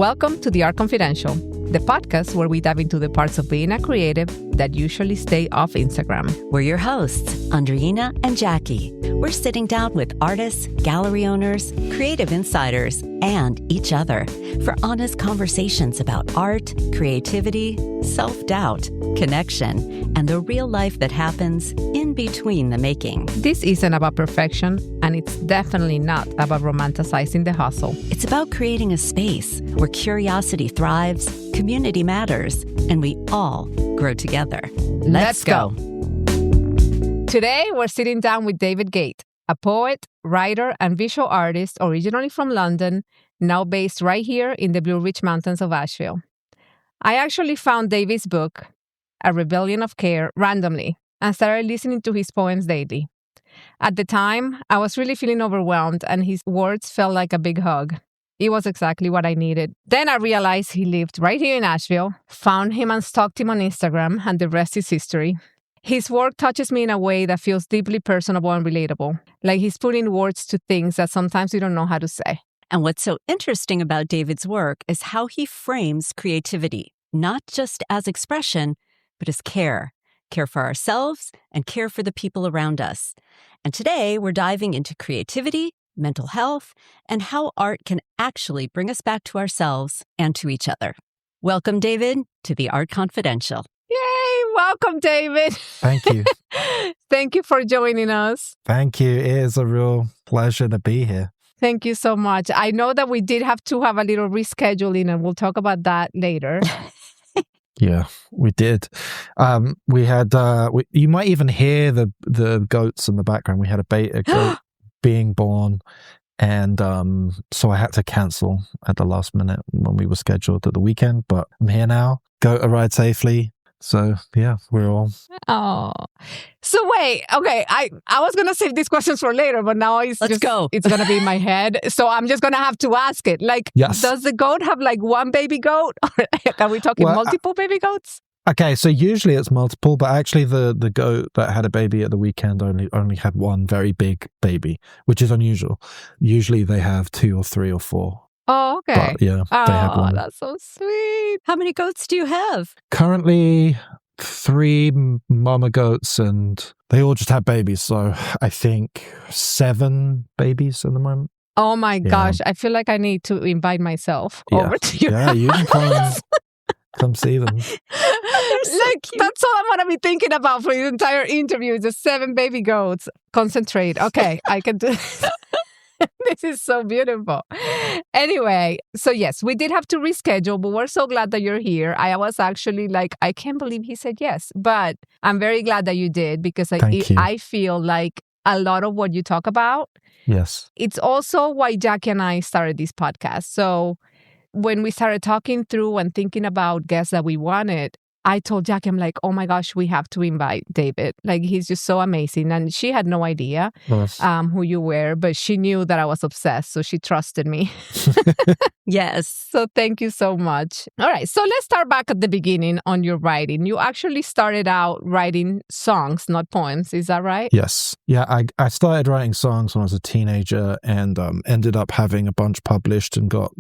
Welcome to The Art Confidential, the podcast where we dive into the parts of being a creative that usually stay off Instagram. We're your hosts, Andreina and Jacqui. We're sitting down with artists, gallery owners, creative insiders, and each other for honest conversations about art, creativity, self-doubt, connection, and the real life that happens in between the making. This isn't about perfection, and it's definitely not about romanticizing the hustle. It's about creating a space where curiosity thrives, community matters, and we all grow together. Let's go. Today, we're sitting down with David Gate, a poet, writer, and visual artist originally from London, now based right here in the Blue Ridge Mountains of Asheville. I actually found David's book, A Rebellion of Care, randomly and started listening to his poems daily. At the time, I was really feeling overwhelmed and his words felt like a big hug. It was exactly what I needed. Then I realized he lived right here in Asheville, found him and stalked him on Instagram, and the rest is history. His work touches me in a way that feels deeply personable and relatable, like he's putting words to things that sometimes we don't know how to say. And what's so interesting about David's work is how he frames creativity, not just as expression, but as care. Care for ourselves and care for the people around us. And today we're diving into creativity, mental health, and how art can actually bring us back to ourselves and to each other. Welcome, David, to The Art Confidential. Yay! Welcome, David. Thank you. Thank you for joining us. Thank you. It is a real pleasure to be here. Thank you so much. I know that we did have to have a little rescheduling, and we'll talk about that later. Yeah, we did. We had, you might even hear the goats in the background. We had a beta goat being born. And so I had to cancel at the last minute when we were scheduled at the weekend. But I'm here now. Goat arrived safely. So, yeah, we're all... Oh. So wait, okay, I was going to save these questions for later, but now it's going to be in my head. So I'm just going to have to ask it. Like, yes. Does the goat have like one baby goat? Or are we talking multiple baby goats? Okay, so usually it's multiple, but actually the goat that had a baby at the weekend only had one very big baby, which is unusual. Usually they have 2 or 3 or 4. Oh, okay. But yeah, they had one. That's so sweet. How many goats do you have? Currently 3 mama goats, and they all just had babies. So I think 7 babies at the moment. Oh my gosh. I feel like I need to invite myself over to you. Yeah, you can come see them. That's all I'm going to be thinking about for the entire interview is the 7 baby goats. Concentrate. Okay, I can do this. This is so beautiful. Anyway, so yes, we did have to reschedule, but we're so glad that you're here. I was actually like, I can't believe he said yes, but I'm very glad that you did because I feel like a lot of what you talk about. Yes. It's also why Jacqui and I started this podcast. So when we started talking through and thinking about guests that we wanted, I told Jacqui, I'm like, oh my gosh, we have to invite David. Like, he's just so amazing. And she had no idea who you were, but she knew that I was obsessed. So she trusted me. Yes. So thank you so much. All right. So let's start back at the beginning on your writing. You actually started out writing songs, not poems. Is that right? Yes. Yeah. I started writing songs when I was a teenager and ended up having a bunch published and got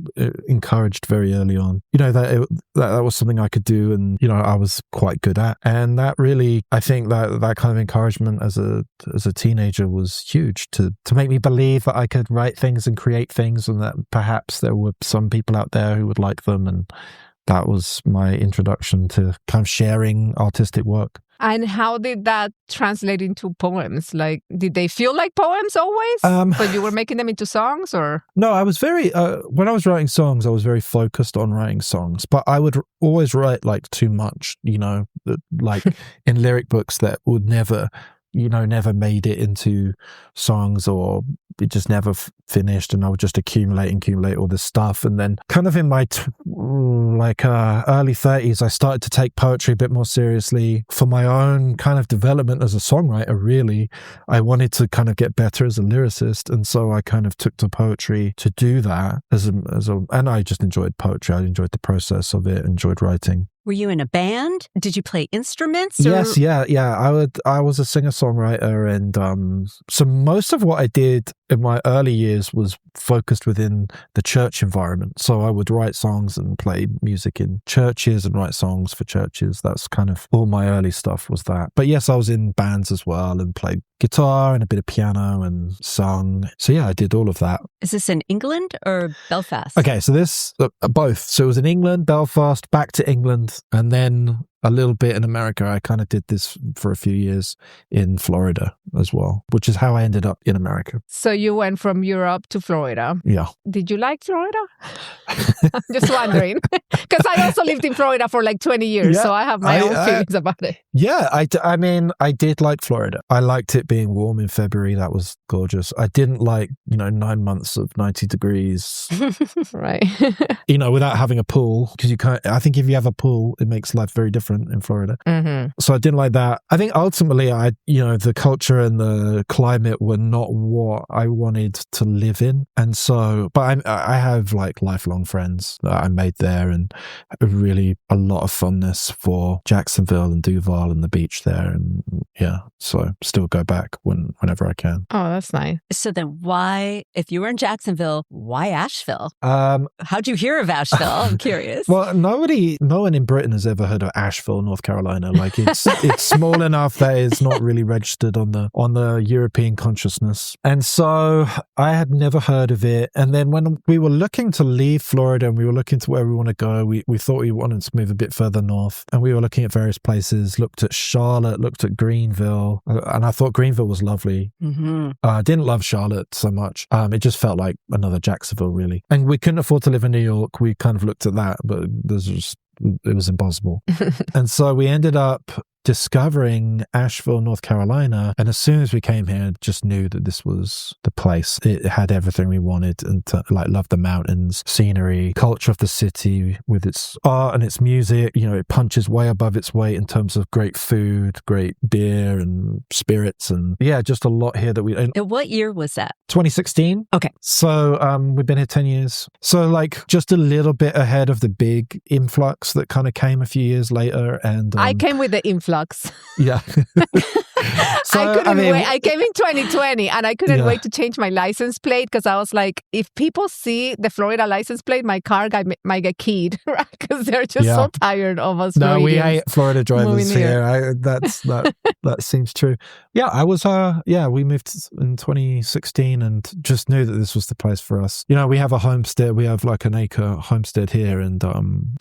encouraged very early on. You know, that was something I could do and, you know, I was quite good at. And that really, I think that kind of encouragement as a teenager was huge to make me believe that I could write things and create things and that perhaps there were some people out there who would like them. And that was my introduction to kind of sharing artistic work. And how did that translate into poems? Like, did they feel like poems always? But you were making them into songs or? No, I was very, when I was writing songs, I was very focused on writing songs, but I would always write like too much, you know, like in lyric books that would never made it into songs or it just never finished, and I would just accumulate all this stuff. And then kind of in my early 30s, I started to take poetry a bit more seriously for my own kind of development as a songwriter, really. I wanted to kind of get better as a lyricist, and so I kind of took to poetry to do that and I just enjoyed poetry. I enjoyed the process of it, enjoyed writing. Were you in a band? Did you play instruments? Yes, yeah. I was a singer-songwriter, and so most of what I did in my early years was focused within the church environment. So I would write songs and play music in churches and write songs for churches. That's kind of all my early stuff was that. But yes, I was in bands as well and played guitar and a bit of piano and sung. So yeah, I did all of that. Is this in England or Belfast? Okay, so this, both. So it was in England, Belfast, back to England, and then a little bit in America. I kind of did this for a few years in Florida as well, which is how I ended up in America. So you went from Europe to Florida. Yeah. Did you like Florida? I'm just wondering. Because I also lived in Florida for like 20 years, so I have my own feelings about it. Yeah, I mean, I did like Florida. I liked it being warm in February. That was gorgeous. I didn't like, 9 months of 90 degrees. Right. Without having a pool, because I think if you have a pool, it makes life very different in Florida. Mm-hmm. So I didn't like that. I think ultimately, the culture and the climate were not what I wanted to live in. And so, but I have like lifelong friends that I made there and really a lot of fondness for Jacksonville and Duval and the beach there. And yeah, so still go back whenever I can. Oh, that's nice. So then why, if you were in Jacksonville, why Asheville? How'd you hear of Asheville? I'm curious. Well, no one in Britain has ever heard of Asheville, North Carolina. Like it's small enough that it's not really registered on the European consciousness. And so I had never heard of it. And then when we were looking to leave Florida and we were looking to where we want to go, we thought we wanted to move a bit further north. And we were looking at various places, looked at Charlotte, looked at Greenville. And I thought Greenville was lovely. Mm-hmm. I didn't love Charlotte so much. It just felt like another Jacksonville, really. And we couldn't afford to live in New York. We kind of looked at that, but it was impossible. And so we ended up discovering Asheville, North Carolina. And as soon as we came here, just knew that this was the place. It had everything we wanted and loved the mountains, scenery, culture of the city with its art and its music. It punches way above its weight in terms of great food, great beer and spirits. And yeah, just a lot here that And what year was that? 2016. Okay. So we've been here 10 years. So like just a little bit ahead of the big influx that kind of came a few years later. And I came with the influx. Yeah. So, I couldn't wait. I came in 2020 and I couldn't wait to change my license plate because I was like, if people see the Florida license plate, my car might get keyed, right? Because they're just so tired of us. No, we hate Florida drivers here. That seems true. Yeah, I was. We moved in 2016 and just knew that this was the place for us. We have a homestead. We have like an acre homestead here, and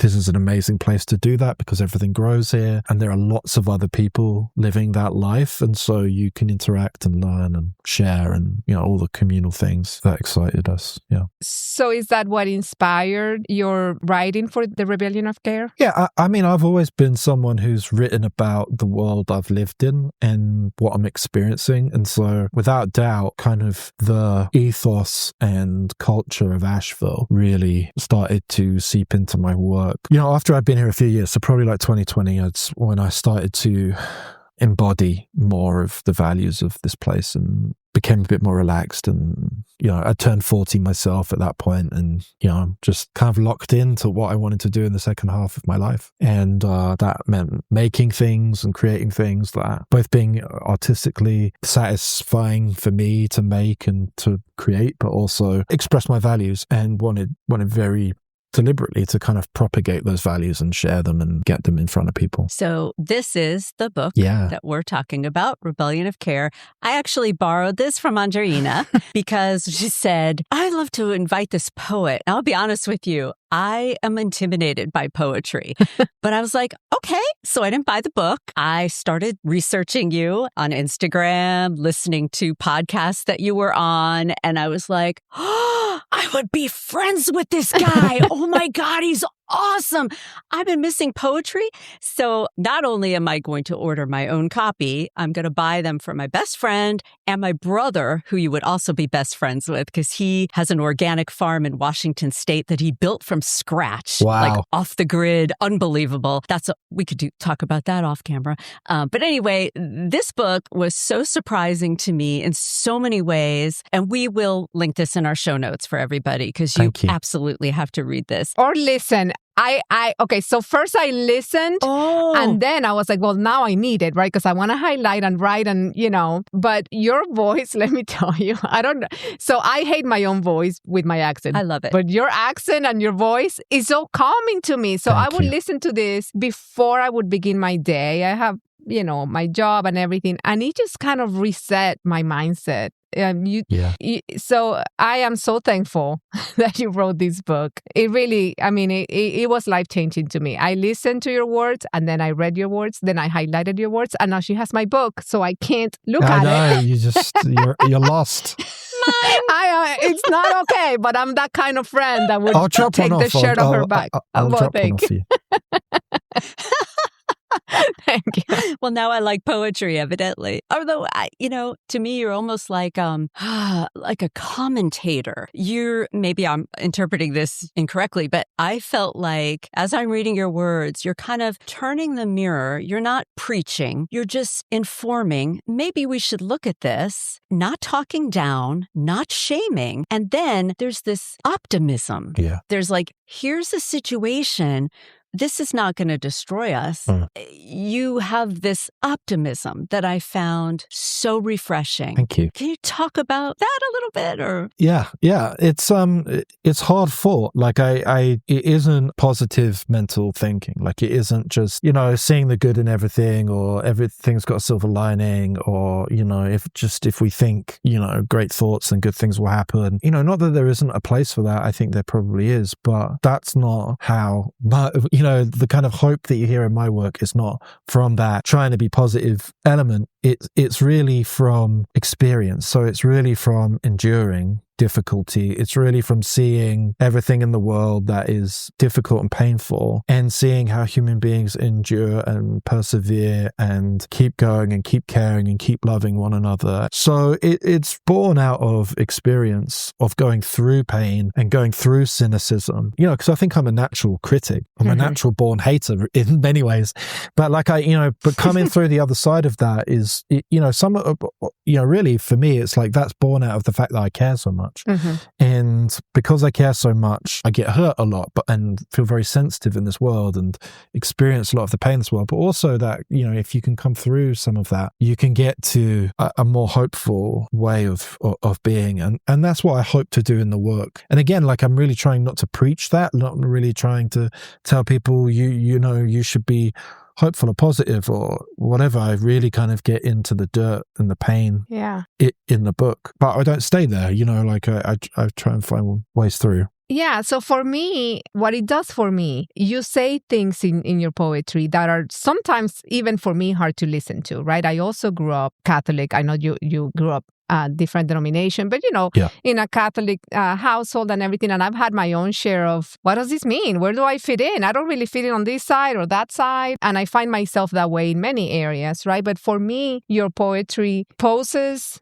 this is an amazing place to do that because everything grows here, and there are lots of other people living that life, and so you can interact and learn and share, and all the communal things that excited us. Yeah. So is that what inspired your writing for The Rebellion of Care? Yeah, I mean, I've always been someone who's written about the world I've lived in and what I'm experiencing. And so without doubt, kind of the ethos and culture of Asheville really started to seep into my work. After I'd been here a few years, so probably like 2020, it's when I started to embody more of the values of this place and became a bit more relaxed. And I turned 40 myself at that point, and just kind of locked into what I wanted to do in the second half of my life. And that meant making things and creating things that both being artistically satisfying for me to make and to create, but also express my values, and wanted very deliberately to kind of propagate those values and share them and get them in front of people. So this is the book that we're talking about, Rebellion of Care. I actually borrowed this from Andreina because she said, I love to invite this poet. And I'll be honest with you, I am intimidated by poetry. But I was like, okay. So I didn't buy the book. I started researching you on Instagram, listening to podcasts that you were on. And I was like, oh, I would be friends with this guy. Oh my God, he's awesome. I've been missing poetry. So not only am I going to order my own copy, I'm going to buy them for my best friend and my brother, who you would also be best friends with because he has an organic farm in Washington State that he built from scratch. Wow. Like off the grid. Unbelievable. We could talk about that off camera. But anyway, this book was so surprising to me in so many ways. And we will link this in our show notes for everybody because you absolutely have to read this. Or listen. Okay, so first I listened and then I was like, well, now I need it, right? Because I want to highlight and write and, but your voice, let me tell you, I don't know. So I hate my own voice with my accent. I love it. But your accent and your voice is so calming to me. So I would listen to this before I would begin my day. I have, my job and everything. And it just kind of reset my mindset. So I am so thankful that you wrote this book. It really, it was life-changing to me. I listened to your words and then I read your words, then I highlighted your words, and now she has my book, so I can't look at it. You're lost. It's not okay, but I'm that kind of friend that would take the shirt off her back. I'll drop one off you. Thank you. Well, now I like poetry, evidently. Although, to me, you're almost like a commentator. Maybe I'm interpreting this incorrectly, but I felt like as I'm reading your words, you're kind of turning the mirror. You're not preaching. You're just informing. Maybe we should look at this, not talking down, not shaming. And then there's this optimism. Yeah. There's like, here's a situation. This is not going to destroy us. You have this optimism that I found so refreshing. Thank you. Can you talk about that a little bit? Or Yeah. It's hard fought. Like it isn't positive mental thinking. Like it isn't just, seeing the good in everything, or everything's got a silver lining, or, if we think, great thoughts and good things will happen. Not that there isn't a place for that. I think there probably is, but that's not how, the kind of hope that you hear in my work is not from that trying to be positive element. It's really from experience. So it's really from enduring difficulty. It's really from seeing everything in the world that is difficult and painful, and seeing how human beings endure and persevere and keep going and keep caring and keep loving one another. So it's born out of experience of going through pain and going through cynicism, because I think I'm a natural critic. I'm a natural born hater in many ways. But but coming through the other side of that is, really for me, it's like that's born out of the fact that I care so much. And because I care so much, I get hurt a lot, and feel very sensitive in this world and experience a lot of the pain in this world. But also that, if you can come through some of that, you can get to a more hopeful way of being. And that's what I hope to do in the work. And again, I'm really trying not to preach that, not really trying to tell people, you should be hopeful or positive or whatever. I really kind of get into the dirt and the pain in the book. But I don't stay there, I try and find ways through. Yeah. So for me, what it does for me, you say things in your poetry that are sometimes even for me hard to listen to, right? I also grew up Catholic. I know you grew up different denomination, but in a Catholic household and everything. And I've had my own share of, what does this mean? Where do I fit in? I don't really fit in on this side or that side. And I find myself that way in many areas, right? But for me, your poetry poses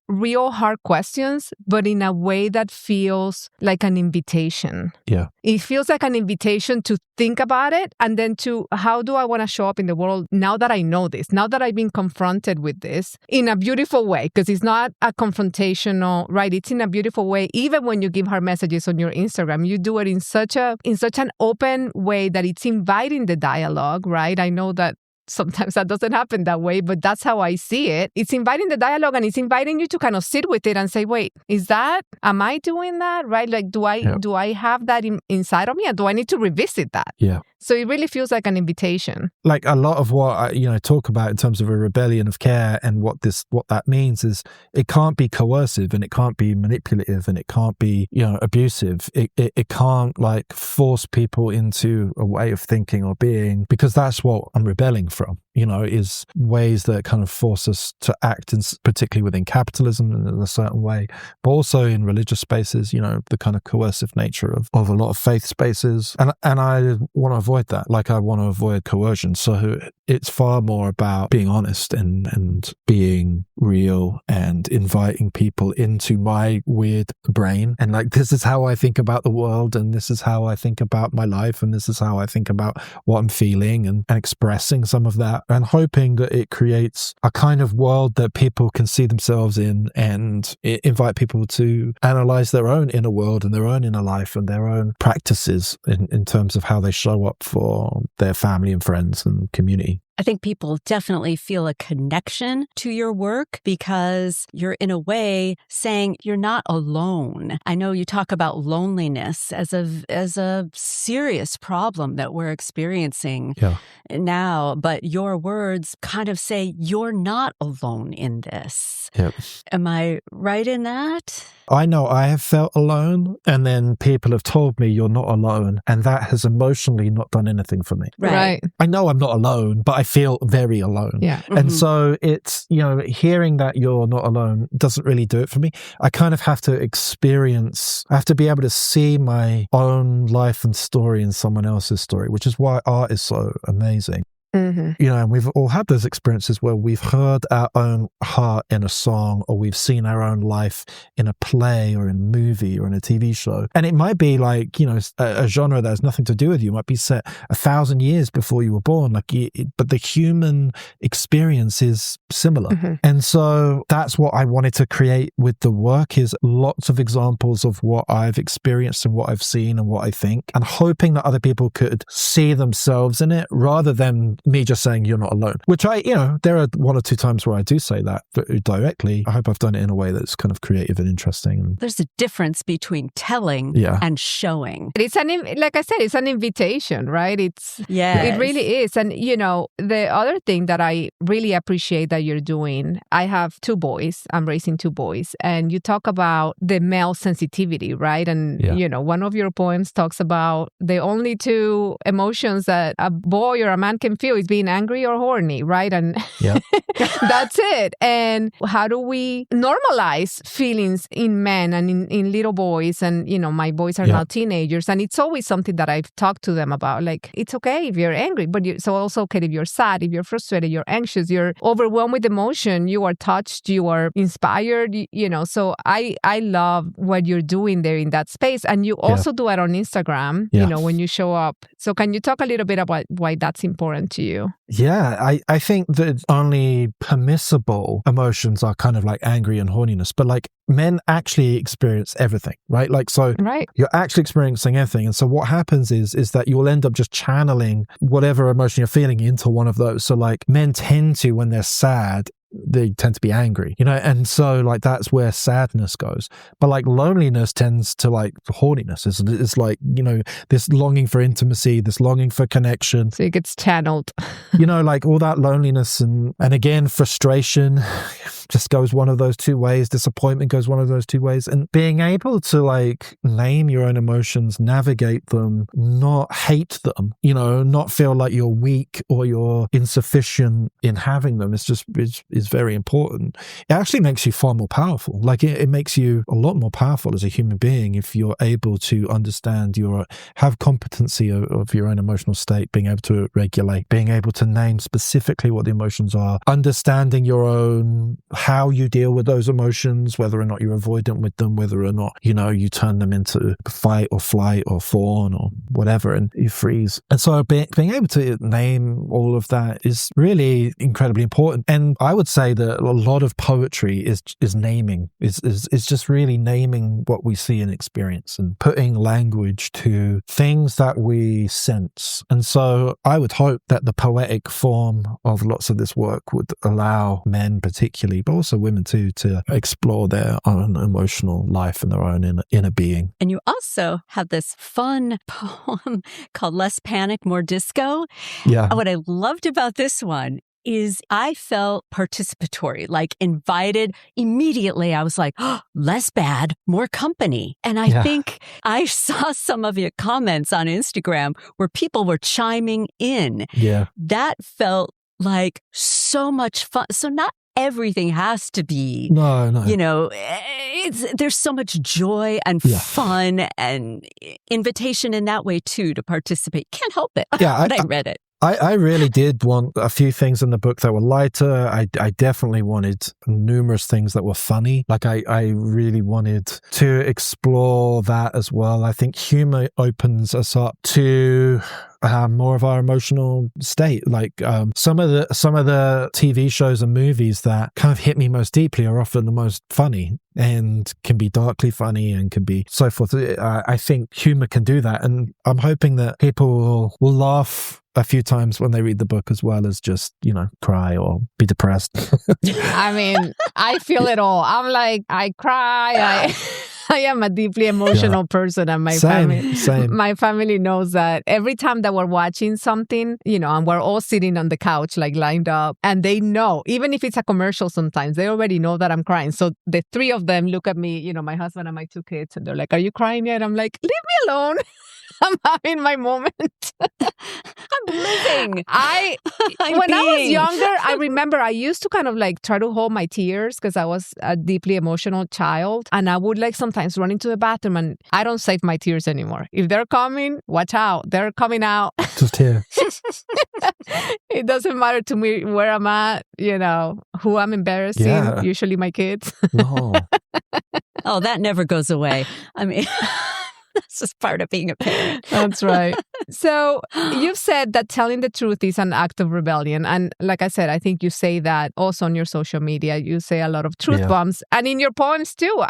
real hard questions, but in a way that feels like an invitation. Yeah. It feels like an invitation to think about it, and then to, how do I want to show up in the world now that I know this, now that I've been confronted with this in a beautiful way, because it's not a confrontational, right? It's in a beautiful way. Even when you give her messages on your Instagram, you do it in such an open way that it's inviting the dialogue, right? I know that sometimes that doesn't happen that way, but that's how I see it. It's inviting the dialogue, and it's inviting you to kind of sit with it and say, wait, am I doing that? Right? Do I have that inside of me, or do I need to revisit that? Yeah. So it really feels like an invitation. Like a lot of what I talk about in terms of a rebellion of care, and what that means is it can't be coercive, and it can't be manipulative, and it can't be abusive. It can't force people into a way of thinking or being, because that's what I'm rebelling from. Is ways that kind of force us to act, particularly within capitalism in a certain way, but also in religious spaces, the kind of coercive nature of a lot of faith spaces. And I want to avoid that. I want to avoid coercion. So it's far more about being honest and being real and inviting people into my weird brain. And this is how I think about the world, and this is how I think about my life, and this is how I think about what I'm feeling, and expressing some of that and hoping that it creates a kind of world that people can see themselves in, and invite people to analyze their own inner world and their own inner life and their own practices in terms of how they show up for their family and friends and community. I think people definitely feel a connection to your work because you're in a way saying you're not alone. I know you talk about loneliness as a serious problem that we're experiencing now, but your words kind of say you're not alone in this. Yep. Am I right in that? I know I have felt alone, and then people have told me you're not alone, and that has emotionally not done anything for me. Right. I know I'm not alone, but I feel very alone. Yeah. And so it's, hearing that you're not alone doesn't really do it for me. I kind of have to I have to be able to see my own life and story in someone else's story, which is why art is so amazing. Mm-hmm. And we've all had those experiences where we've heard our own heart in a song, or we've seen our own life in a play or in a movie or in a TV show. And it might be like, a genre that has nothing to do with you. It might be set 1,000 years before you were born. But the human experience is similar. Mm-hmm. And so that's what I wanted to create with the work, is lots of examples of what I've experienced and what I've seen and what I think, and hoping that other people could see themselves in it rather than me just saying you're not alone, which there are one or two times where I do say that directly. I hope I've done it in a way that's kind of creative and interesting. There's a difference between telling and showing. It's like I said, it's an invitation, right? It really is. And, the other thing that I really appreciate that you're doing, I have 2 boys. I'm raising 2 boys. And you talk about the male sensitivity, right? And, one of your poems talks about the only 2 emotions that a boy or a man can feel is being angry or horny, right? And that's it. And how do we normalize feelings in men and in little boys? And, my boys are now teenagers. And it's always something that I've talked to them about. Like, it's okay if you're angry, but it's also okay if you're sad, if you're frustrated, you're anxious, you're overwhelmed with emotion, you are touched, you are inspired, So I love what you're doing there in that space. And you also do it on Instagram, when you show up. So can you talk a little bit about why that's important to you? Yeah, I think that only permissible emotions are kind of like angry and horniness, but like men actually experience everything, right? You're actually experiencing everything. And so what happens is that you'll end up just channeling whatever emotion you're feeling into one of those. So like men tend to, when they're sad, they tend to be angry, and so like that's where sadness goes. But like loneliness tends to like horniness. It's like, this longing for intimacy, this longing for connection. So it gets channeled. Like all that loneliness and again, frustration just goes one of those 2 ways. Disappointment goes one of those 2 ways. And being able to like name your own emotions, navigate them, not hate them, not feel like you're weak or you're insufficient in having them, is very important. It actually makes you far more powerful. Like it makes you a lot more powerful as a human being if you're able to understand have competency of your own emotional state, being able to regulate, being able to name specifically what the emotions are, understanding your own, how you deal with those emotions, whether or not you're avoidant with them, whether or not, you turn them into fight or flight or fawn or whatever, and you freeze. And so being able to name all of that is really incredibly important. And I would say that a lot of poetry is naming, is just really naming what we see and experience and putting language to things that we sense. And so I would hope that the poetic form of lots of this work would allow men particularly, but also women too, to explore their own emotional life and their own inner being. And you also have this fun poem called Less Panic, More Disco. Yeah. What I loved about this one is I felt participatory, like invited immediately. I was like, less bad, more company. And I think I saw some of your comments on Instagram where people were chiming in. Yeah. That felt like so much fun. So not everything has to be, no. There's so much joy and fun and invitation in that way too to participate. Can't help it. Yeah, but I read it. I really did want a few things in the book that were lighter. I definitely wanted numerous things that were funny. Like I really wanted to explore that as well. I think humor opens us up to more of our emotional state. Like some of the TV shows and movies that kind of hit me most deeply are often the most funny and can be darkly funny and can be so forth. I think humor can do that, and I'm hoping that people will laugh a few times when they read the book, as well as just, cry or be depressed. I mean, I feel it all. I'm like, I cry. I am a deeply emotional person, and my family knows that. Every time that we're watching something, and we're all sitting on the couch, like lined up, and they know, even if it's a commercial sometimes, they already know that I'm crying. So the three of them look at me, my husband and my two kids, and they're like, "Are you crying yet?" I'm like, "Leave me alone." I'm having my moment. I'm living. When I was younger, I remember I used to kind of like try to hold my tears because I was a deeply emotional child. And I would like sometimes run into the bathroom, and I don't save my tears anymore. If they're coming, watch out. They're coming out. Just here. It doesn't matter to me where I'm at, who I'm embarrassing. Yeah. Usually my kids. No. Oh, that never goes away. I mean... That's just part of being a parent. That's right. So you've said that telling the truth is an act of rebellion. And like I said, I think you say that also on your social media. You say a lot of truth bombs. And in your poems too.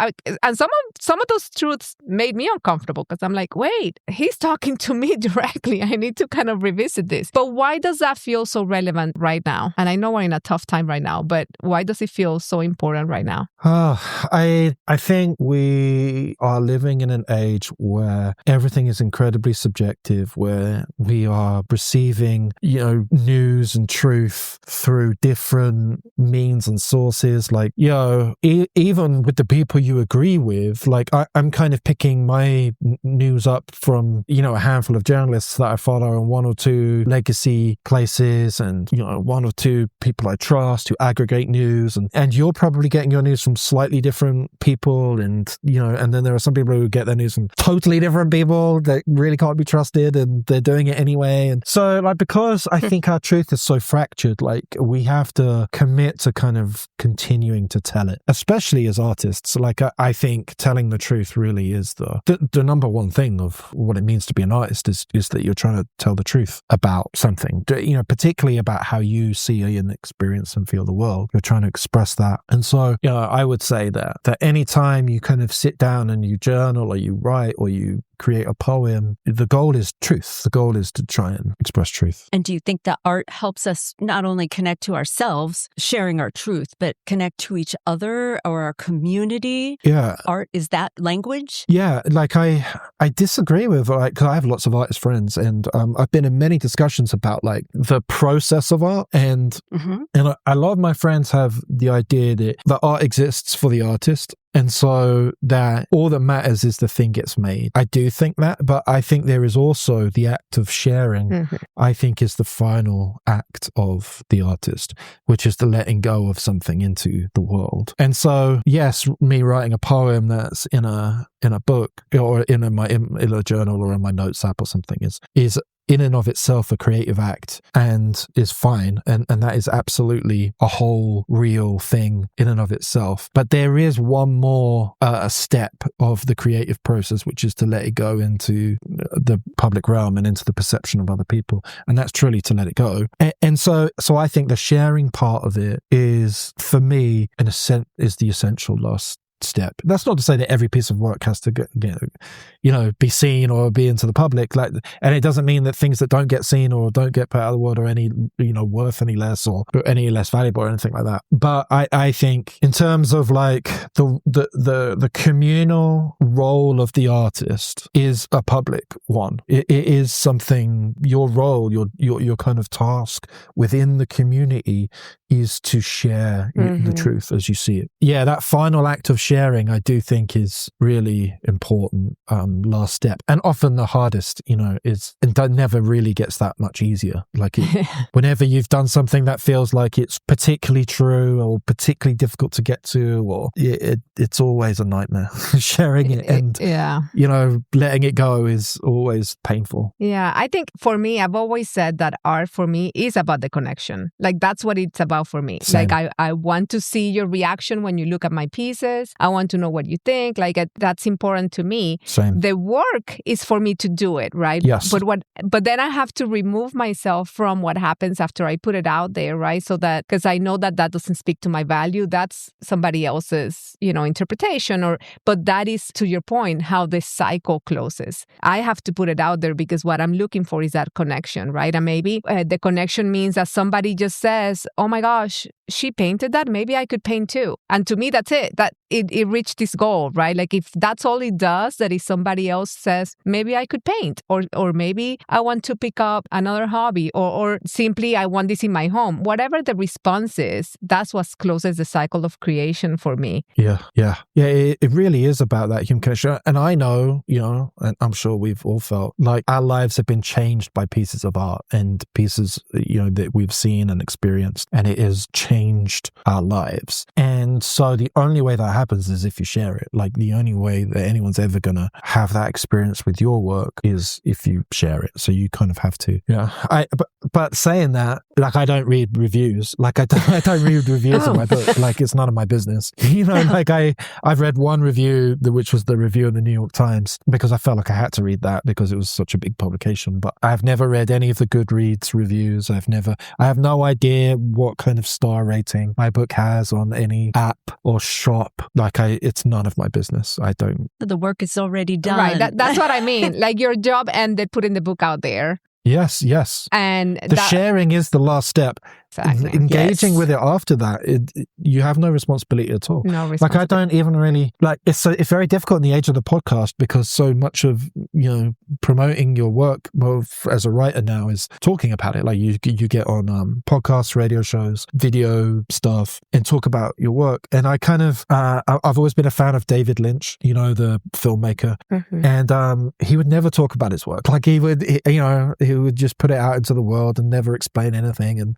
And some of those truths made me uncomfortable because I'm like, wait, he's talking to me directly. I need to kind of revisit this. But why does that feel so relevant right now? And I know we're in a tough time right now, but why does it feel so important right now? I think we are living in an age where everything is incredibly subjective, where we are receiving, news and truth through different means and sources. Like, even with the people you agree with, like I'm kind of picking my news up from, a handful of journalists that I follow and one or two legacy places and, one or two people I trust who aggregate news. And you're probably getting your news from slightly different people. And, and then there are some people who get their news from totally different people that really can't be trusted, and they're doing it anyway. And so, because I think our truth is so fractured, we have to commit to kind of continuing to tell it, especially as artists. I think telling the truth really is the number one thing of what it means to be an artist is that you're trying to tell the truth about something, particularly about how you see and experience and feel the world. You're trying to express that. And so, I would say that any time you kind of sit down and you journal or you write or you create a poem, the goal is truth. The goal is to try and express truth. And do you think that art helps us not only connect to ourselves, sharing our truth, but connect to each other or our community? Yeah. Art, is that language? Yeah. I disagree with, because I have lots of artist friends, and I've been in many discussions about the process of art, and a lot of my friends have the idea that art exists for the artist. And so that all that matters is the thing gets made. I do think that, but I think there is also the act of sharing, I think is the final act of the artist, which is the letting go of something into the world. And so, yes, me writing a poem that's in a book or in a journal or in my notes app or something is in and of itself a creative act and is fine. And that is absolutely a whole real thing in and of itself. But there is one more step of the creative process, which is to let it go into the public realm and into the perception of other people. And that's truly to let it go. And so I think the sharing part of it is, for me, is the essential last step. That's not to say that every piece of work has to be seen or be into the public. And it doesn't mean that things that don't get seen or don't get put out of the world are any, worth any less or any less valuable or anything like that. But I think in terms of the communal role of the artist is a public one. It is something, your role, your kind of task within the community is to share the truth as you see it. Yeah, that final act of sharing, I do think, is really important. Last step, and often the hardest, is, and that never really gets that much easier. Whenever you've done something that feels like it's particularly true or particularly difficult to get to, or it's always a nightmare. Sharing it and letting it go is always painful. Yeah, I think for me, I've always said that art for me is about the connection. That's what it's about. about for me. Same. Like I want to see your reaction when you look at my pieces. I want to know what you think. Like that's important to me. Same. The work is for me to do it, right? Yes. But then I have to remove myself from what happens after I put it out there, right? So that, because I know that doesn't speak to my value. That's somebody else's, interpretation. But that is, to your point, how the cycle closes. I have to put it out there because what I'm looking for is that connection, right? And maybe the connection means that somebody just says, oh my gosh, she painted that. Maybe I could paint too. And to me, that's it. That it reached this goal, right? Like if that's all it does, that if somebody else says, maybe I could paint, or maybe I want to pick up another hobby, or simply I want this in my home. Whatever the response is, that's what closes the cycle of creation for me. Yeah. It really is about that human connection. And I know, and I'm sure we've all felt like our lives have been changed by pieces of art and pieces, that we've seen and experienced, and it has changed our lives. And so the only way that happens is if you share it. Like the only way that anyone's ever going to have that experience with your work is if you share it. So you kind of have to, but saying that, like I don't read reviews. Like I don't read reviews of my book. Like it's none of my business. Like I've read one review, which was the review in the New York Times, because I felt like I had to read that because it was such a big publication. But I've never read any of the Goodreads reviews. I have no idea what kind of star rating my book has on any app or shop. Like it's none of my business. I don't. The work is already done. Right. That's what I mean. Like your job ended putting the book out there. Yes. And the sharing is the last step. Exactly. Engaging with it after that, you have no responsibility at all. No responsibility. Like I don't even really it's very difficult in the age of the podcast because so much of promoting your work as a writer now is talking about it. Like you get on podcasts, radio shows, video stuff, and talk about your work. And I kind of I've always been a fan of David Lynch, the filmmaker, and he would never talk about his work. Like he would just put it out into the world and never explain anything, and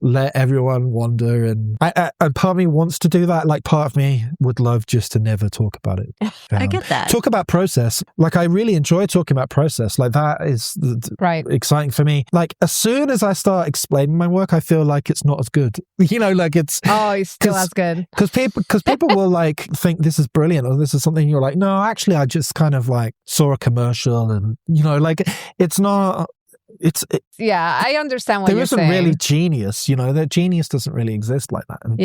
let everyone wonder. And and part of me wants to do that. Like part of me would love just to never talk about it. I get that. Talk about process. Like I really enjoy talking about process. Like that is right. Exciting for me. Like as soon as I start explaining my work, I feel like it's not as good. Like it's still as good because people will like think this is brilliant or this is something. You're like, no, actually, I just kind of like saw a commercial and like it's not. I understand what you're saying. There isn't really genius, that genius doesn't really exist like that. And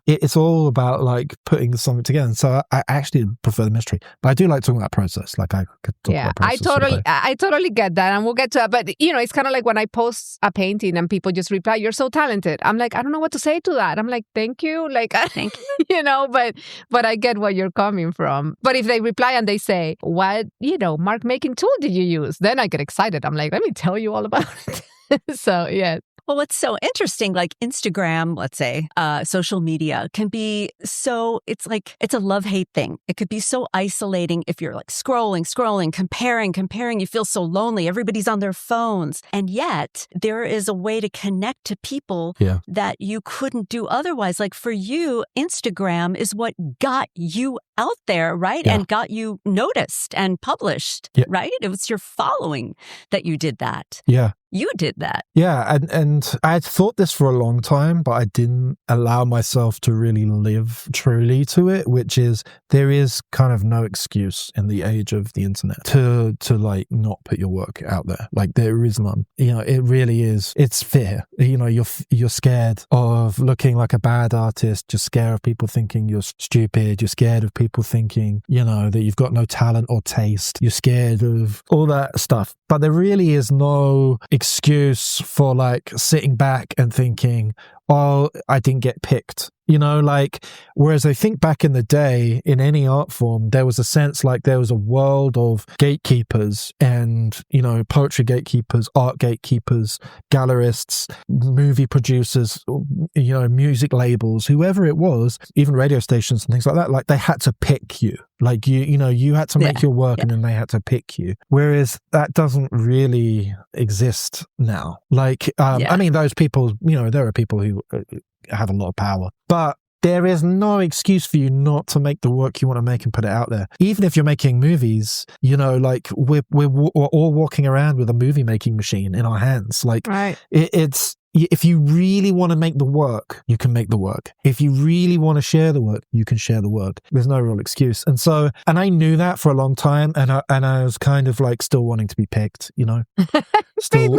it's all about like putting something together. And so I actually prefer the mystery, but I do like talking about process. Like I could talk about process. I totally get that, and we'll get to that. But it's kind of like when I post a painting and people just reply, "You're so talented." I'm like, I don't know what to say to that. I'm like, thank you, like thank you, But I get where you're coming from. But if they reply and they say, "What mark making tool did you use?" Then I get excited. I'm like, let me tell you all about it. So yeah. Well, what's so interesting, like Instagram, let's say, social media can be it's a love-hate thing. It could be so isolating if you're like scrolling, comparing. You feel so lonely. Everybody's on their phones. And yet there is a way to connect to people that you couldn't do otherwise. Like for you, Instagram is what got you out there, right? Yeah. And got you noticed and published, right? It was your following that you did that. Yeah. You did that. Yeah, and I had thought this for a long time, but I didn't allow myself to really live truly to it, which is there is kind of no excuse in the age of the internet to like not put your work out there. Like there is none. It really is. It's fear. You're scared of looking like a bad artist. You're scared of people thinking you're stupid. You're scared of people thinking, that you've got no talent or taste. You're scared of all that stuff. But there really is no excuse for like sitting back and thinking, oh, I didn't get picked. Whereas I think back in the day, in any art form, there was a sense like there was a world of gatekeepers and, poetry gatekeepers, art gatekeepers, gallerists, movie producers, music labels, whoever it was, even radio stations and things like that. Like they had to pick you. Like you had to make your work and then they had to pick you. Whereas that doesn't really exist now. Like, I mean, those people, there are people who have a lot of power, but there is no excuse for you not to make the work you want to make and put it out there. Even if you're making movies, like we're all walking around with a movie making machine in our hands. Like right. it's if you really want to make the work, you can make the work. If you really want to share the work, you can share the work. There's no real excuse. And I knew that for a long time, and I was kind of like still wanting to be picked, still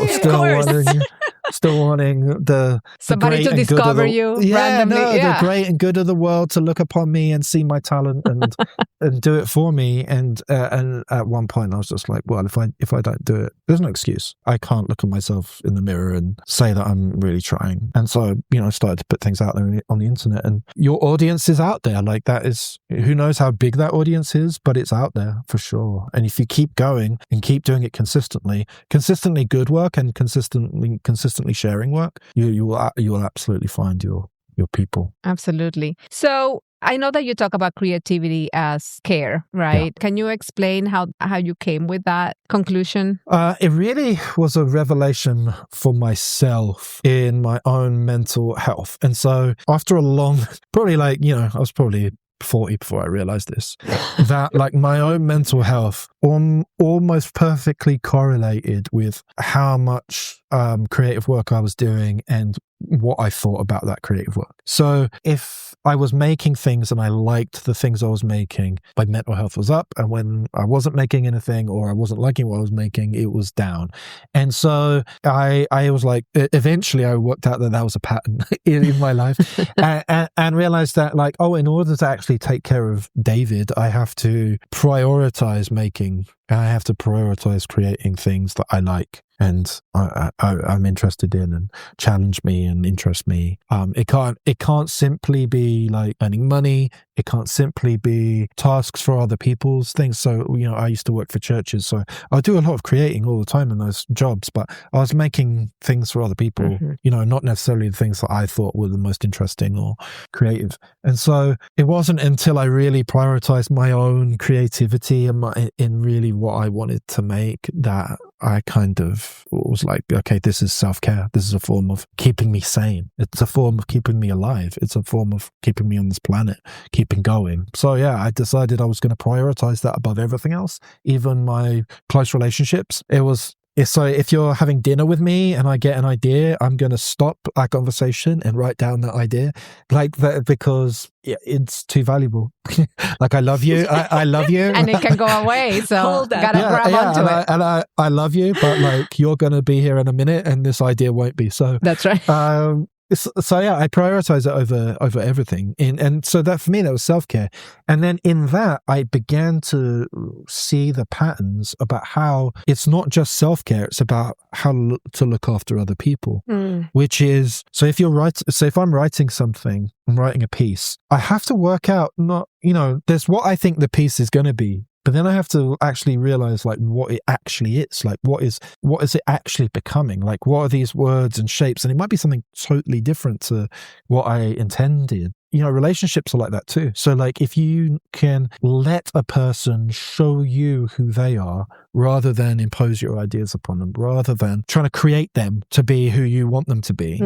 wanting the somebody to discover you randomly. The great and good of the world to look upon me and see my talent and do it for me. And at one point I was just like, well, if I don't do it, there's no excuse. I can't look at myself in the mirror and say that I'm really trying. And so, I started to put things out there on the internet, and your audience is out there. Like, that is, who knows how big that audience is, but it's out there for sure. And if you keep going and keep doing it consistently good work and consistently sharing work, you will absolutely find your people. Absolutely. So I know that you talk about creativity as care, right? Yeah. Can you explain how you came with that conclusion? It really was a revelation for myself in my own mental health. And so after a long, probably I was probably 40 before I realized this, that like my own mental health almost perfectly correlated with how much creative work I was doing and what I thought about that creative work. So if I was making things and I liked the things I was making, my mental health was up. And when I wasn't making anything or I wasn't liking what I was making, it was down. And so I was like, eventually I worked out that was a pattern in my life and realized that like, in order to actually take care of David, I have to prioritize I have to prioritize creating things that I like and I'm interested in and challenge me and interest me. It can't simply be like earning money. It can't simply be tasks for other people's things. So, I used to work for churches, so I do a lot of creating all the time in those jobs, but I was making things for other people, not necessarily the things that I thought were the most interesting or creative. And so it wasn't until I really prioritized my own creativity and in really what I wanted to make that I kind of was like, okay, this is self-care. This is a form of keeping me sane. It's a form of keeping me alive. It's a form of keeping me on this planet, keeping going. So yeah, I decided I was going to prioritize that above everything else, even my close relationships. So if you're having dinner with me and I get an idea, I'm going to stop our conversation and write down that idea like that because it's too valuable. Like, I love you. I love you. And it can go away. So gotta grab onto it. And I love you, but like, you're going to be here in a minute and this idea won't be. So that's right. So yeah, I prioritize it over everything. And so that for me, that was self-care. And then in that, I began to see the patterns about how it's not just self-care, it's about how to look after other people, which is, so if I'm writing something, I'm writing a piece, I have to work out there's what I think the piece is going to be. But then I have to actually realize like what it actually is. Like what is it actually becoming? Like what are these words and shapes? And it might be something totally different to what I intended. Relationships are like that too. So like if you can let a person show you who they are rather than impose your ideas upon them, rather than trying to create them to be who you want them to be,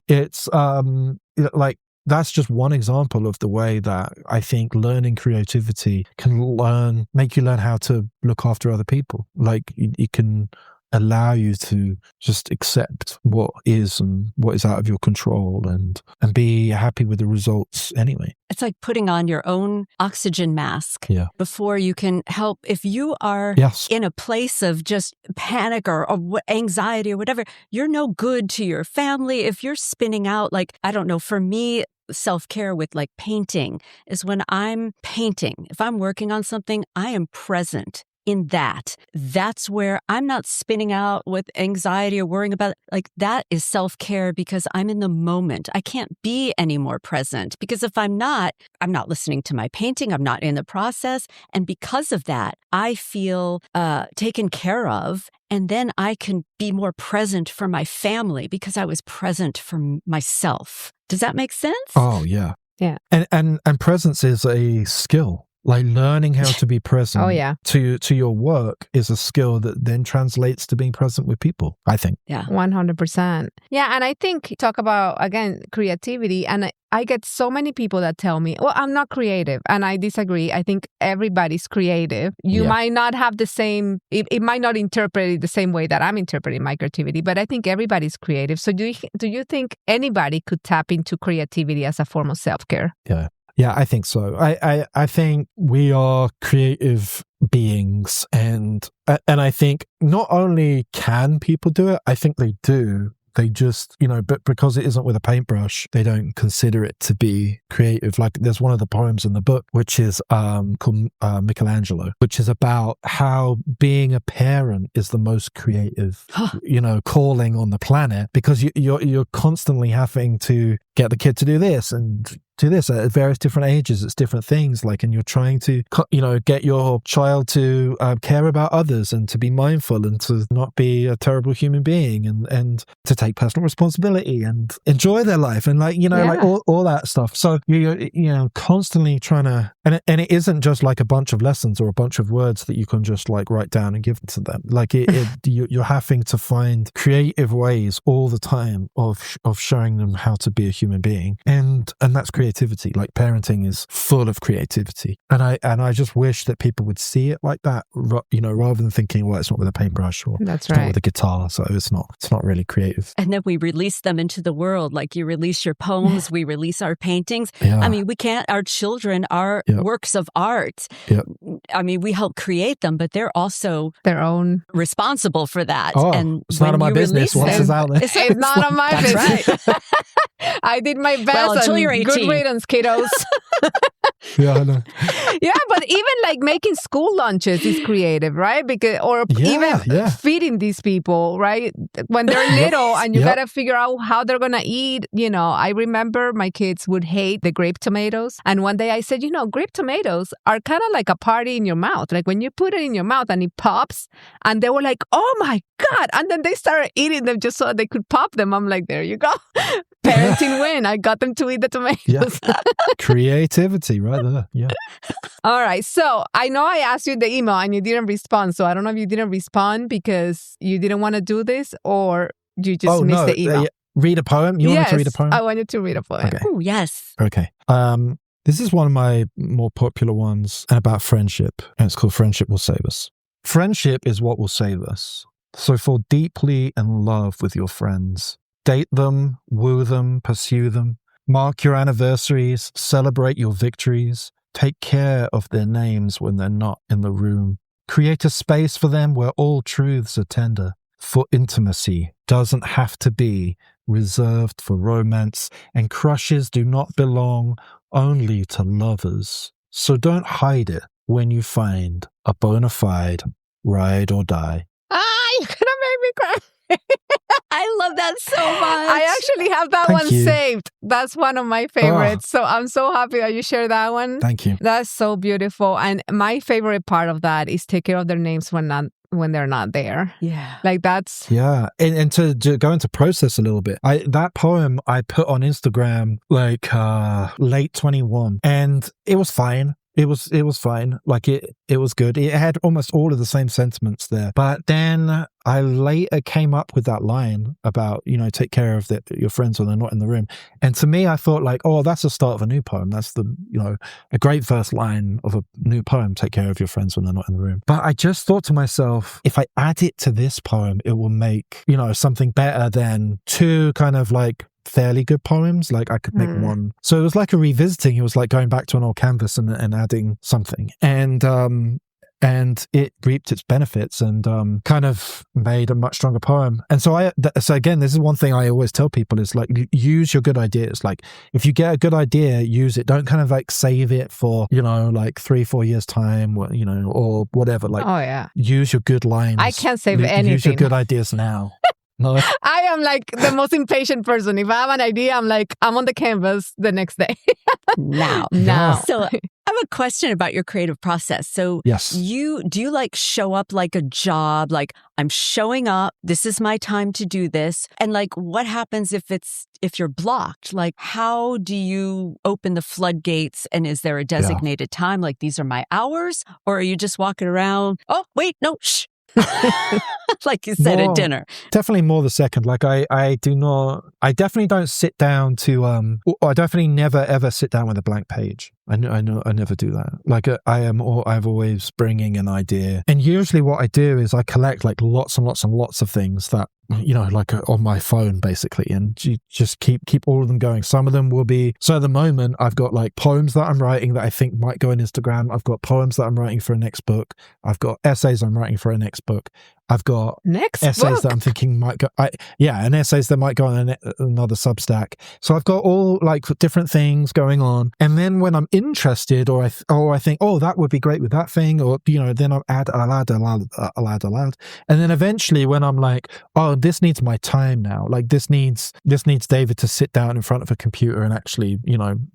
it's like, that's just one example of the way that I think learning creativity can make you learn how to look after other people. Like it can allow you to just accept what is and what is out of your control and be happy with the results anyway. It's like putting on your own oxygen mask before you can help. If you are in a place of just panic or anxiety or whatever, you're no good to your family. If you're spinning out, like, I don't know, for me, self-care with like painting is when I'm painting. If I'm working on something, I am present in that. That's where I'm not spinning out with anxiety or worrying about it. Like, that is self-care because I'm in the moment. I can't be any more present because if I'm not listening to my painting. I'm not in the process. And because of that, I feel taken care of. And then I can be more present for my family because I was present for myself. Does that make sense? Oh, yeah. Yeah. And presence is a skill. Like learning how to be present Oh, yeah. to your work is a skill that then translates to being present with people, I think. Yeah. 100%. Yeah. And I think, talk about, again, creativity. And I get so many people that tell me, well, I'm not creative. And I disagree. I think everybody's creative. You might not have the same, it might not interpret it the same way that I'm interpreting my creativity, but I think everybody's creative. So do you think anybody could tap into creativity as a form of self-care? Yeah. Yeah, I think so. I think we are creative beings, and I think not only can people do it, I think they do. They just, but because it isn't with a paintbrush, they don't consider it to be creative. Like there's one of the poems in the book, which is called Michelangelo, which is about how being a parent is the most creative, calling on the planet, because you're constantly having to get the kid to do this and do this at various different ages. It's different things, and you're trying to, get your child to care about others and to be mindful and to not be a terrible human being and to take personal responsibility and enjoy their life and all that stuff. So you're constantly trying to, and it isn't just like a bunch of lessons or a bunch of words that you can just write down and give to them. You're having to find creative ways all the time of showing them how to be a human being, and that's creativity. Like parenting is full of creativity, and I just wish that people would see it like that, rather than thinking, well, it's not with a paintbrush or That's it's not right. with a guitar, so it's not really creative. And then we release them into the world. Like you release your poems, we release our paintings. Yeah. I mean, we can't, our children are works of art. Yep. I mean, we help create them, but they're also Their own. responsible for that. Oh, and it's none of my business once it's out there. It's not on my That's business. right. I did my best. Well, until and you're 18. Good riddance, kiddos. Yeah, I know. Yeah, but even making school lunches is creative, right? Because even feeding these people, right? When they're little and you gotta figure out how they're gonna eat. I remember my kids would hate the grape tomatoes, and one day I said, grape tomatoes are kind of like a party in your mouth. Like when you put it in your mouth and it pops, and they were like, "Oh my God!" And then they started eating them just so they could pop them. I'm like, there you go. Parenting win. I got them to eat the tomatoes. Yeah. Creativity right there. Yeah. All right. So I know I asked you the email and you didn't respond. So I don't know if you didn't respond because you didn't want to do this or you just missed the email. Read a poem? You want me to read a poem? I wanted to read a poem. Okay. Oh, yes. Okay. This is one of my more popular ones about friendship, and it's called Friendship Will Save Us. Friendship is what will save us. So fall deeply in love with your friends. Date them, woo them, pursue them. Mark your anniversaries, celebrate your victories. Take care of their names when they're not in the room. Create a space for them where all truths are tender. For intimacy doesn't have to be reserved for romance, and crushes do not belong only to lovers. So don't hide it when you find a bona fide ride or die. You're going to make me cry. I love that so much. I actually have that Thank one you. saved. That's one of my favorites. So I'm so happy that you shared that one. Thank you. That's so beautiful. And my favorite part of that is take care of their names when they're not there. Yeah. That's... Yeah. And to go into process a little bit, that poem I put on Instagram late 21, and it was fine. It was fine. It was good. It had almost all of the same sentiments there. But then I later came up with that line about, take care of your friends when they're not in the room. And to me, I thought that's the start of a new poem. That's a great first line of a new poem. Take care of your friends when they're not in the room. But I just thought to myself, if I add it to this poem, it will make, something better than two kind of fairly good poems. I could make one. So it was like a revisiting. It was like going back to an old canvas and adding something. And it reaped its benefits and kind of made a much stronger poem. And so so again, this is one thing I always tell people is use your good ideas. If you get a good idea, use it. Don't kind of save it for 3-4 years time, or whatever. oh yeah, use your good lines. I can't save anything. Use your good ideas now. No. I am like the most impatient person. If I have an idea, I'm like, I'm on the canvas the next day. Now. Yeah. So I have a question about your creative process. So Yes. do you like show up like a job? Like, I'm showing up, this is my time to do this. And like, what happens if you're blocked? Like, how do you open the floodgates? And is there a designated time? Like, these are my hours? Or are you just walking around? Oh, wait, no, shh. Like you said at dinner. Definitely more the second. Like I definitely don't sit down to, I definitely never ever sit down with a blank page. I never do that. Like I'm always bringing an idea. And usually what I do is I collect like lots and lots and lots of things that, like on my phone basically, and you just keep all of them going. Some of them will be, so at the moment I've got like poems that I'm writing that I think might go on Instagram. I've got poems that I'm writing for a next book. I've got essays I'm writing for a next book. I've got essays that I'm thinking might go, and essays that might go on another Substack. So I've got all like different things going on. And then when I'm interested, or I think, oh, that would be great with that thing, or then I'll add. And then eventually, when I'm like, oh, this needs my time now. Like this needs David to sit down in front of a computer and actually,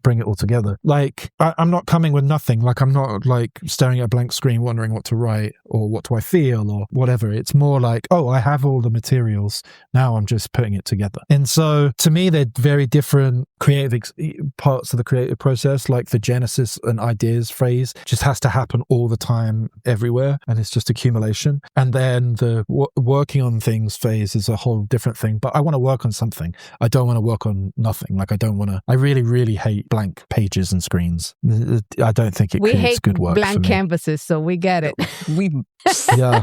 bring it all together. Like I'm not coming with nothing. Like I'm not like staring at a blank screen wondering what to write or what do I feel or whatever. It's more like, oh, I have all the materials. Now I'm just putting it together. And so to me, they're very different creative parts of the creative process. Like the genesis and ideas phase just has to happen all the time, everywhere. And it's just accumulation. And then the working on things phase is a whole different thing. But I want to work on something. I don't want to work on nothing. Like I really, really hate blank pages and screens. I don't think it creates good work. We hate blank canvases, so we get it.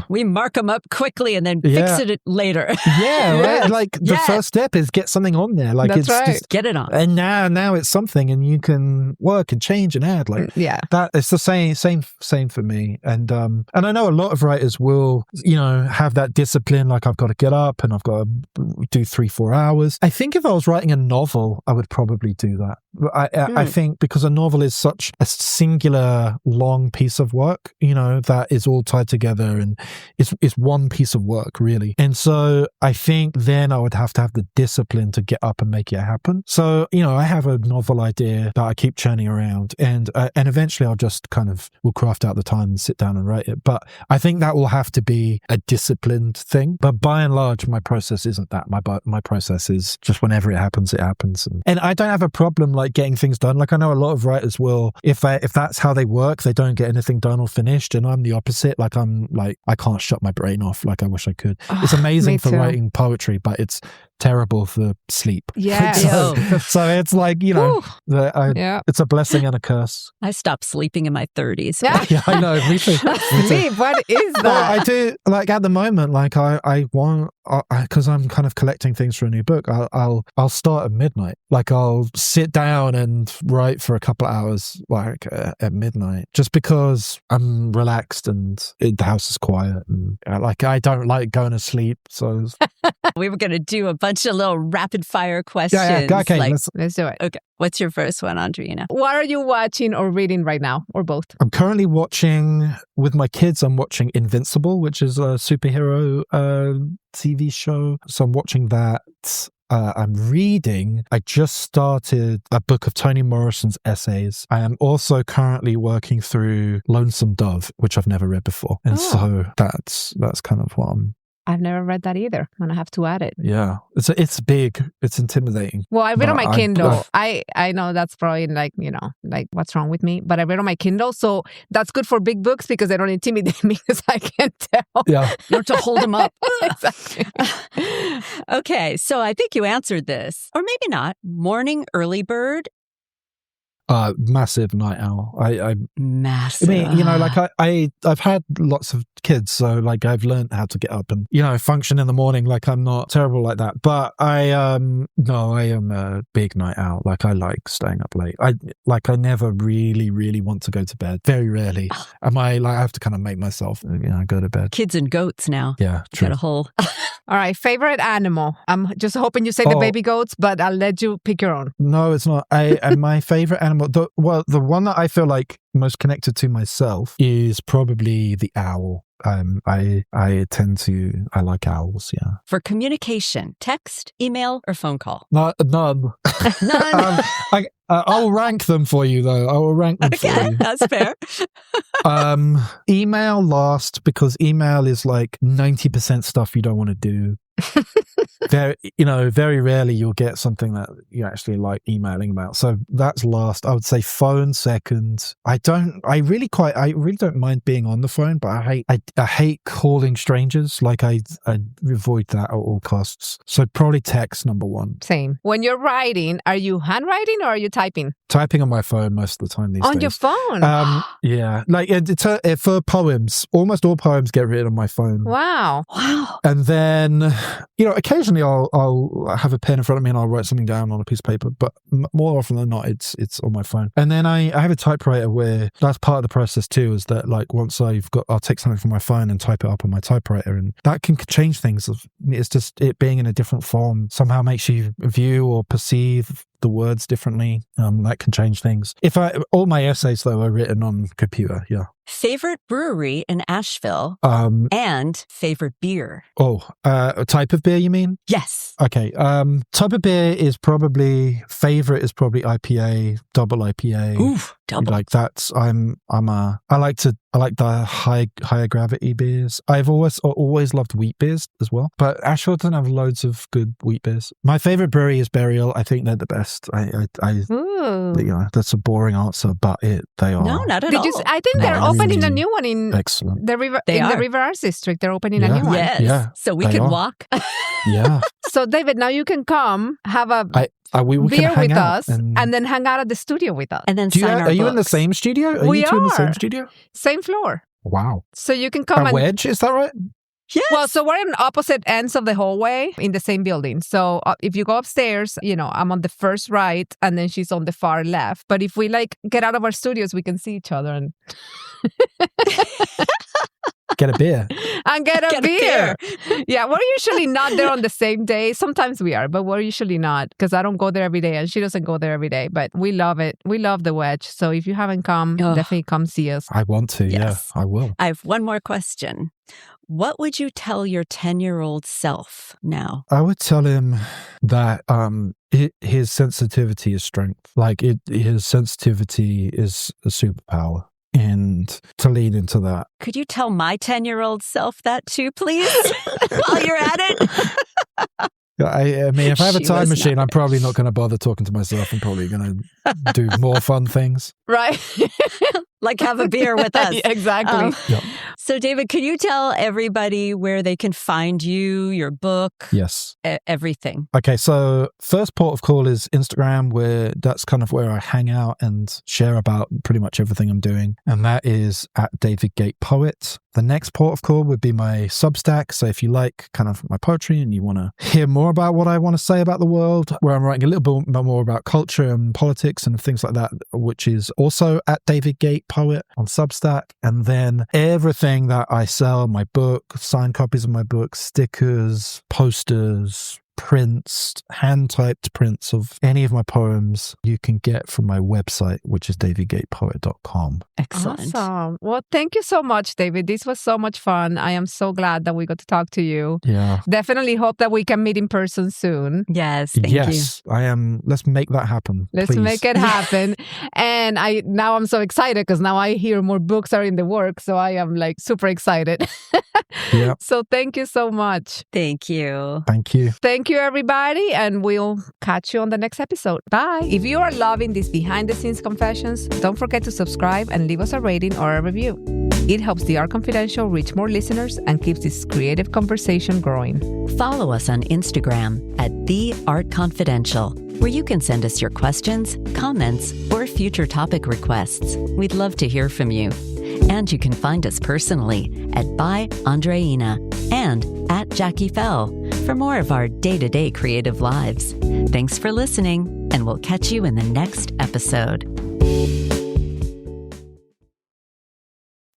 We mark them up quickly and then fix it later. Right? Like the first step is get something on there. Like that's right. Just get it on. And now it's something, and you can work and change and add. Like that. It's the same for me. And I know a lot of writers will have that discipline. Like I've got to get up and I've got to do 3-4 hours. I think if I was writing a novel, I would probably do that. I think because a novel is such a singular long piece of work, that is all tied together and it's one piece of work really. And so I think then I would have to have the discipline to get up and make it happen. So, I have a novel idea that I keep churning around and eventually I'll just will craft out the time and sit down and write it. But I think that will have to be a disciplined thing. But by and large, my process isn't that. My process is just whenever it happens, it happens. And I don't have a problem like getting things done. Like I know a lot of writers will, if that's how they work, they don't get anything done or finished. And I'm the opposite. Like I'm like, I can't shut my brain off. Like I wish I could. It's amazing for writing poetry, but it's terrible for sleep. Yeah. So it's like, it's a blessing and a curse. I stopped sleeping in my 30s. Yeah, I know. Me too. Sleep, what is that? Well, I do, like at the moment, like I want, because I'm kind of collecting things for a new book, I'll start at midnight. Like I'll sit down and write for a couple of hours, like at midnight, just because I'm relaxed and the house is quiet. And like I don't like going to sleep. So we were going to do a bunch of little rapid fire questions. Yeah. Okay, let's do it. Okay. What's your first one, Andreina? What are you watching or reading right now, or both? I'm currently watching, with my kids, I'm watching Invincible, which is a superhero TV show. So I'm watching that. I'm reading, I just started a book of Toni Morrison's essays. I am also currently working through Lonesome Dove, which I've never read before. And so that's kind of what I've never read that either. I'm going to have to add it. Yeah. It's big. It's intimidating. Well, I read on my Kindle. I know that's probably like what's wrong with me, but I read on my Kindle. So that's good for big books because they don't intimidate me because I can tell. Yeah. You have to hold them up. Exactly. Okay. So I think you answered this, or maybe not. Morning early bird. Massive night owl. Massive. I mean, like I've had lots of kids, so like I've learned how to get up and function in the morning. Like I'm not terrible like that, but I am a big night owl. Like I like staying up late. I never really want to go to bed. Very rarely. I have to kind of make myself go to bed. Kids and goats now. Yeah, true. Got a whole. All right, favorite animal. I'm just hoping you say the baby goats, but I'll let you pick your own. No, it's not. My favorite animal, the one that I feel like most connected to myself is probably the owl. I like owls, yeah. For communication, text, email, or phone call? None. None. I'll rank them for you, though. I will rank them for you. That's fair. Email last, because email is like 90% stuff you don't want to do. Very rarely you'll get something that you actually like emailing about. So that's last. I would say phone second. I really don't mind being on the phone, but I hate calling strangers. Like I avoid that at all costs. So probably text number one. Same. When you're writing, are you handwriting or are you typing? Typing on my phone most of the time these days. On your phone? Yeah. Like for poems, almost all poems get written on my phone. Wow. And then, occasionally I'll have a pen in front of me and I'll write something down on a piece of paper, but more often than not, it's on my phone. And then I have a typewriter where that's part of the process too, is that like once I'll take something from my phone and type it up on my typewriter, and that can change things. It's just it being in a different form somehow makes you view or perceive the words differently. That can change things. All my essays though are written on computer. Yeah. Favorite brewery in Asheville, and favorite beer? A type of beer, you mean? Yes. Okay. Type of beer is probably IPA, double IPA. Ooh, double. Like that's I like the higher gravity beers. I've always loved wheat beers as well, but Asheville doesn't have loads of good wheat beers. My favorite brewery is Burial. I think they're the best. That's a boring answer, but they are. No, not at all. I think they're opening a new one in excellent. the River Arts District. They're opening a new one. Yes. Yeah, so we can walk. Yeah. So David, now you can come have a we beer can hang with out us and then hang out at the studio with us. And then are you in the same studio? Are we you two are. in the same studio? Same floor. Wow. So you can come a wedge, is that right? Yes. Well, so we're on opposite ends of the hallway in the same building. So if you go upstairs, I'm on the first right and then she's on the far left. But if we get out of our studios, we can see each other and get a beer. And get a beer. Yeah, we're usually not there on the same day. Sometimes we are, but we're usually not because I don't go there every day and she doesn't go there every day. But we love it. We love the wedge. So if you haven't come, definitely come see us. I want to. Yes. Yeah, I will. I have one more question. What would you tell your 10-year-old self now? I would tell him that his sensitivity is strength. Like his sensitivity is a superpower. And to lean into that. Could you tell my 10-year-old self that too, please? While you're at it? I mean, if I have a time machine, I'm probably not going to bother talking to myself. I'm probably going to do more fun things. Right. Like have a beer with us. Exactly. Yep. So, David, could you tell everybody where they can find you, your book? Yes. Everything. Okay, so first port of call is Instagram, where that's kind of where I hang out and share about pretty much everything I'm doing. And that is at David Gate Poet. The next port of call would be my Substack. So if you like kind of my poetry and you want to hear more about what I want to say about the world, where I'm writing a little bit more about culture and politics and things like that, which is also at David Gate Poet on Substack. And then everything that I sell, my book, signed copies of my book, stickers, posters, prints, hand-typed prints of any of my poems you can get from my website, which is davidgatepoet.com. Excellent. Awesome. Well, thank you so much, David. This was so much fun. I am so glad that we got to talk to you. Yeah. Definitely hope that we can meet in person soon. Yes, thank you. Yes, I am. Let's make that happen. Let's please. make it happen. And now I'm so excited because now I hear more books are in the works. So I am super excited. Yeah. So thank you so much. Thank you. Thank you. Thank you, everybody, and we'll catch you on the next episode. Bye. If you are loving these behind-the-scenes confessions, don't forget to subscribe and leave us a rating or a review. It helps The Art Confidential reach more listeners and keeps this creative conversation growing. Follow us on Instagram at The Art Confidential, where you can send us your questions, comments, or future topic requests. We'd love to hear from you. And you can find us personally at By Andreina and at Jacqui Fell for more of our day-to-day creative lives. Thanks for listening, and we'll catch you in the next episode.